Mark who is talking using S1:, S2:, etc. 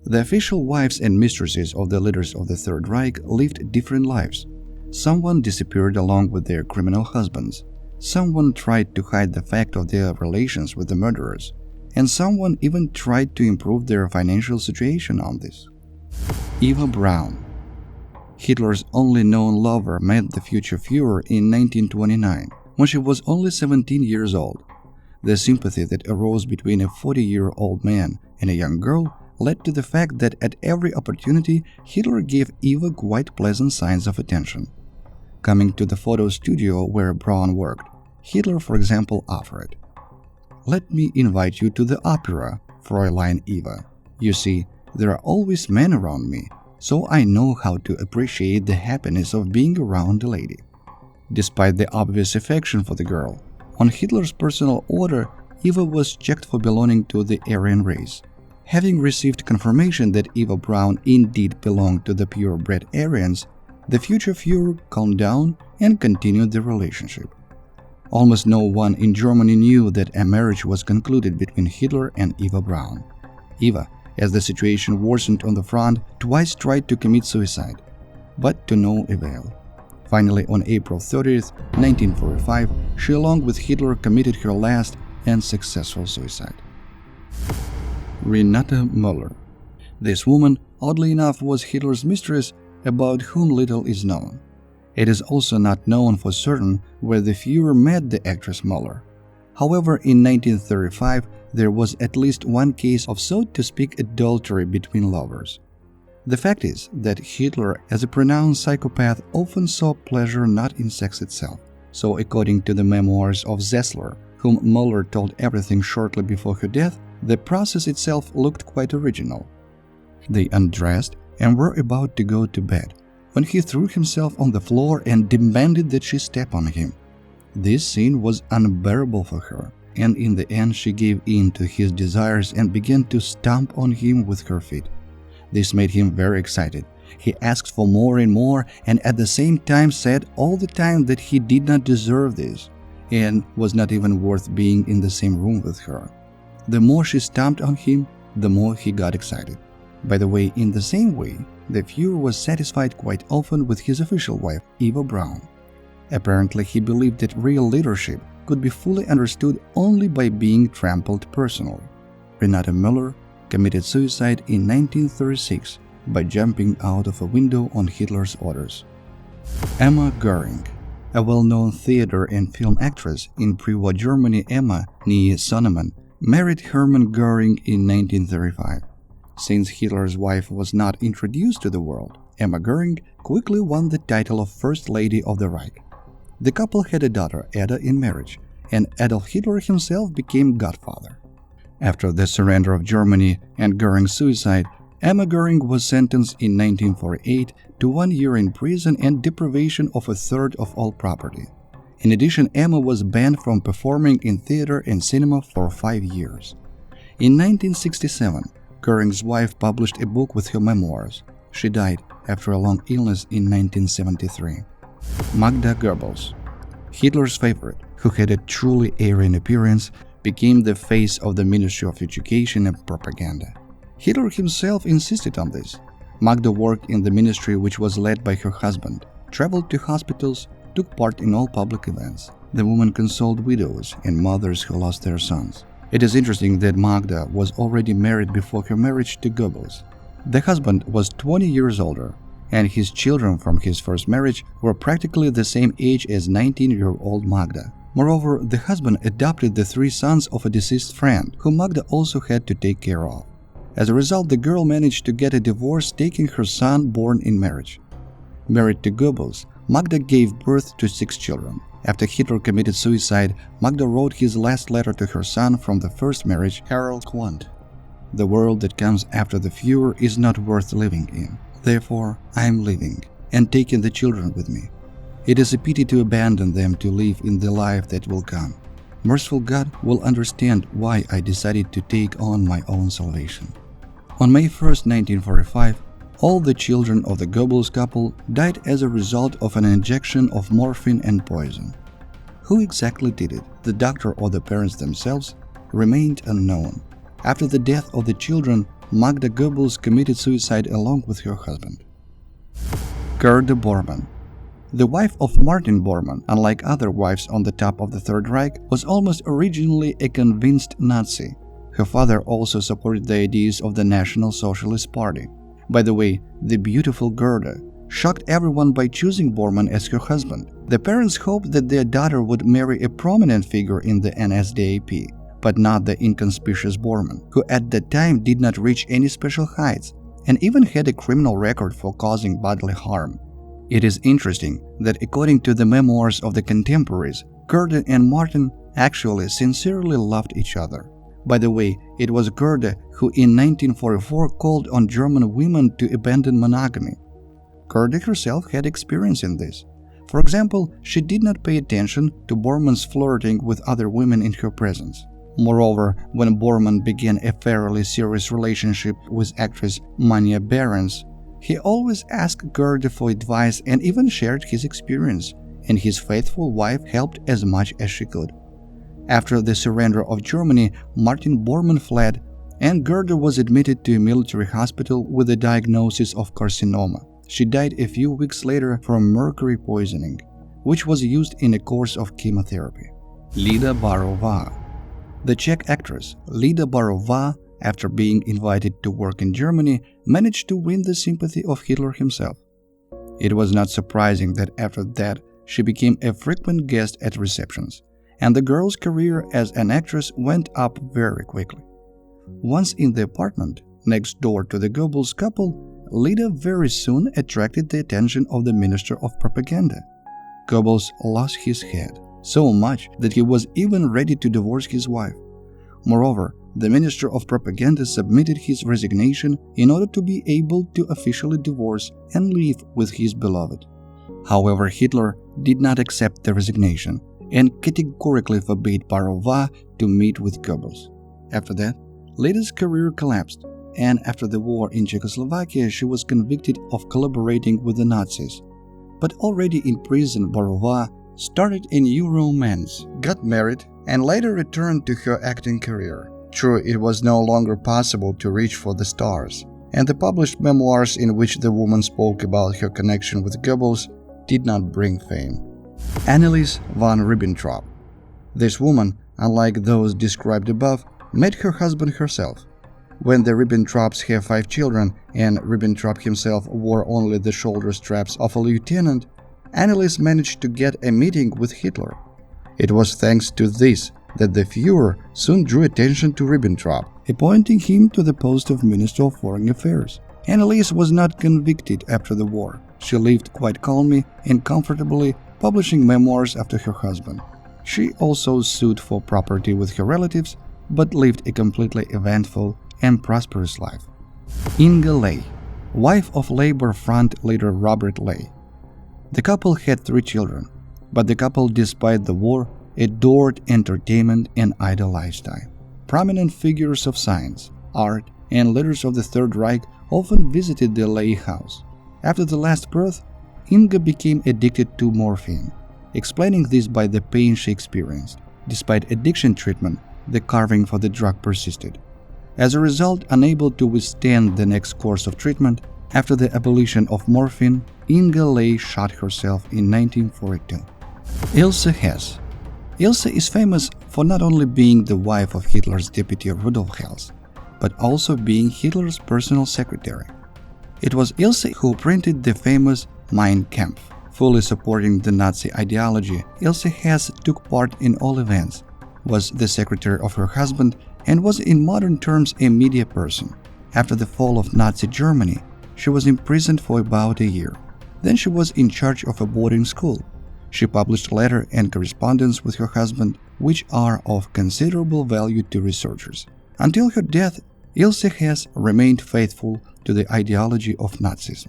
S1: The official wives and mistresses of the leaders of the Third Reich lived different lives. Someone disappeared along with their criminal husbands. Someone tried to hide the fact of their relations with the murderers. And someone even tried to improve their financial situation on this. Eva Brown. Hitler's only known lover met the future Führer in 1929, when she was only 17 years old. The sympathy that arose between a 40-year-old man and a young girl led to the fact that at every opportunity Hitler gave Eva quite pleasant signs of attention. Coming to the photo studio where Brown worked, Hitler, for example, offered, "Let me invite you to the opera, Fräulein Eva. You see, there are always men around me, so I know how to appreciate the happiness of being around a lady." Despite the obvious affection for the girl, on Hitler's personal order, Eva was checked for belonging to the Aryan race. Having received confirmation that Eva Brown indeed belonged to the purebred Aryans, the future Führer calmed down and continued the relationship. Almost no one in Germany knew that a marriage was concluded between Hitler and Eva Brown. Eva, as the situation worsened on the front, twice tried to commit suicide, but to no avail. Finally, on April 30, 1945, she along with Hitler committed her last and successful suicide. Renata Muller. This woman, oddly enough, was Hitler's mistress, about whom little is known. It is also not known for certain where the Führer met the actress Muller. However, in 1935, there was at least one case of, so to speak, adultery between lovers. The fact is that Hitler, as a pronounced psychopath, often saw pleasure not in sex itself. So, according to the memoirs of Zessler, whom Muller told everything shortly before her death, the process itself looked quite original. They undressed and were about to go to bed, when he threw himself on the floor and demanded that she step on him. This scene was unbearable for her, and in the end she gave in to his desires and began to stomp on him with her feet. This made him very excited. He asked for more and more, and at the same time said all the time that he did not deserve this, and was not even worth being in the same room with her. The more she stomped on him, the more he got excited. By the way, in the same way, the Führer was satisfied quite often with his official wife, Eva Brown. Apparently, he believed that real leadership could be fully understood only by being trampled personally. Renata Muller committed suicide in 1936 by jumping out of a window on Hitler's orders. Emma Goering. A well-known theater and film actress in pre-war Germany, Emma, née Sonnemann, married Hermann Goering in 1935. Since Hitler's wife was not introduced to the world, Emma Goering quickly won the title of First Lady of the Reich. The couple had a daughter, Ada, in marriage, and Adolf Hitler himself became godfather. After the surrender of Germany and Goering's suicide, Emma Goering was sentenced in 1948 to 1 year in prison and deprivation of a third of all property. In addition, Emma was banned from performing in theater and cinema for 5 years. In 1967, Goering's wife published a book with her memoirs. She died after a long illness in 1973. Magda Goebbels. Hitler's favorite, who had a truly Aryan appearance, became the face of the Ministry of Education and Propaganda. Hitler himself insisted on this. Magda worked in the ministry, which was led by her husband, traveled to hospitals, took part in all public events. The woman consoled widows and mothers who lost their sons. It is interesting that Magda was already married before her marriage to Goebbels. The husband was 20 years older, and his children from his first marriage were practically the same age as 19-year-old Magda. Moreover, the husband adopted the 3 sons of a deceased friend, whom Magda also had to take care of. As a result, the girl managed to get a divorce, taking her son born in marriage. Married to Goebbels, Magda gave birth to 6 children. After Hitler committed suicide, Magda wrote his last letter to her son from the first marriage, Harold Quandt. The world that comes after the Führer is not worth living in. Therefore, I am leaving, and taking the children with me. It is a pity to abandon them to live in the life that will come. Merciful God will understand why I decided to take on my own salvation. On May 1, 1945, all the children of the Goebbels couple died as a result of an injection of morphine and poison. Who exactly did it, the doctor or the parents themselves, remained unknown. After the death of the children, Magda Goebbels committed suicide along with her husband. Gerda Bormann. The wife of Martin Bormann, unlike other wives on the top of the Third Reich, was almost originally a convinced Nazi. Her father also supported the ideas of the National Socialist Party. By the way, the beautiful Gerda shocked everyone by choosing Bormann as her husband. The parents hoped that their daughter would marry a prominent figure in the NSDAP, but not the inconspicuous Bormann, who at that time did not reach any special heights and even had a criminal record for causing bodily harm. It is interesting that according to the memoirs of the contemporaries, Gerda and Martin actually sincerely loved each other. By the way, it was Gerda who in 1944 called on German women to abandon monogamy. Gerda herself had experience in this. For example, she did not pay attention to Bormann's flirting with other women in her presence. Moreover, when Bormann began a fairly serious relationship with actress Manja Behrens, he always asked Gerda for advice and even shared his experience, and his faithful wife helped as much as she could. After the surrender of Germany, Martin Bormann fled, and Gerda was admitted to a military hospital with a diagnosis of carcinoma. She died a few weeks later from mercury poisoning, which was used in a course of chemotherapy. Lida Barová. The Czech actress Lida Barová, after being invited to work in Germany, managed to win the sympathy of Hitler himself. It was not surprising that after that she became a frequent guest at receptions, and the girl's career as an actress went up very quickly. Once in the apartment next door to the Goebbels couple, Lida very soon attracted the attention of the Minister of Propaganda. Goebbels lost his head so much that he was even ready to divorce his wife. Moreover, the Minister of Propaganda submitted his resignation in order to be able to officially divorce and live with his beloved. However, Hitler did not accept the resignation and categorically forbade Barová to meet with Goebbels. After that, Lida's career collapsed, and after the war in Czechoslovakia, she was convicted of collaborating with the Nazis. But already in prison, Barová started a new romance, got married, and later returned to her acting career. True, it was no longer possible to reach for the stars, and the published memoirs in which the woman spoke about her connection with Goebbels did not bring fame. Anneliese von Ribbentrop. This woman, unlike those described above, met her husband herself. When the Ribbentrops have 5 children and Ribbentrop himself wore only the shoulder straps of a lieutenant, Anneliese managed to get a meeting with Hitler. It was thanks to this that the Führer soon drew attention to Ribbentrop, appointing him to the post of Minister of Foreign Affairs. Anneliese was not convicted after the war. She lived quite calmly and comfortably, publishing memoirs after her husband. She also sued for property with her relatives, but lived a completely eventful and prosperous life. Inga Ley, wife of Labour Front leader Robert Ley. The couple had 3 children, but the couple, despite the war, adored entertainment and idle lifestyle. Prominent figures of science, art, and leaders of the Third Reich often visited the Ley house. After the last birth, Inga became addicted to morphine, explaining this by the pain she experienced. Despite addiction treatment, the craving for the drug persisted. As a result, unable to withstand the next course of treatment, after the abolition of morphine, Inga Ley shot herself in 1942. Ilse Hess. Ilse is famous for not only being the wife of Hitler's deputy Rudolf Hess, but also being Hitler's personal secretary. It was Ilse who printed the famous Mein Kampf. Fully supporting the Nazi ideology, Ilse Hess took part in all events, was the secretary of her husband, and was in modern terms a media person. After the fall of Nazi Germany, she was imprisoned for about a year. Then she was in charge of a boarding school. She published letters and correspondence with her husband, which are of considerable value to researchers. Until her death, Ilse Hess remained faithful to the ideology of Nazism.